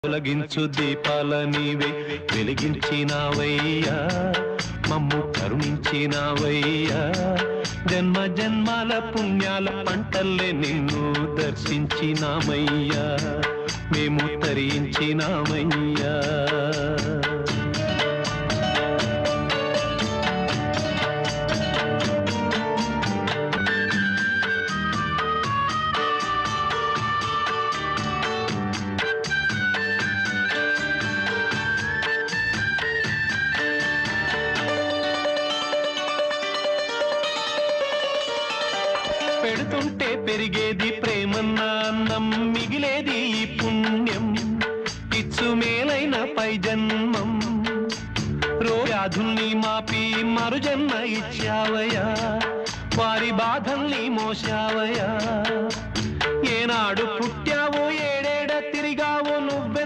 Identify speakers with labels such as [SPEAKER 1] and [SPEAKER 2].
[SPEAKER 1] తొలగించు దీపాల నీవే వెలిగించినావయ్యా, మమ్ము కరుణించినావయ్యా. జన్మ జన్మాల పుణ్యాల పంటల్లే నిన్ను దర్శించినామయ్యా, మేము తరించినామయ్యా. పెడుతుంటే పెరిగేది ప్రేమన్న అన్నం, మిగిలేది ఈ పుణ్యం ఇచ్చు మేలైన పై జన్మం. వ్యాధుల్ని మాపి మరు జన్మ ఇచ్చావయ్యా, వారి బాధల్ని మోసావయ్యా. ఏనాడు పుట్టావో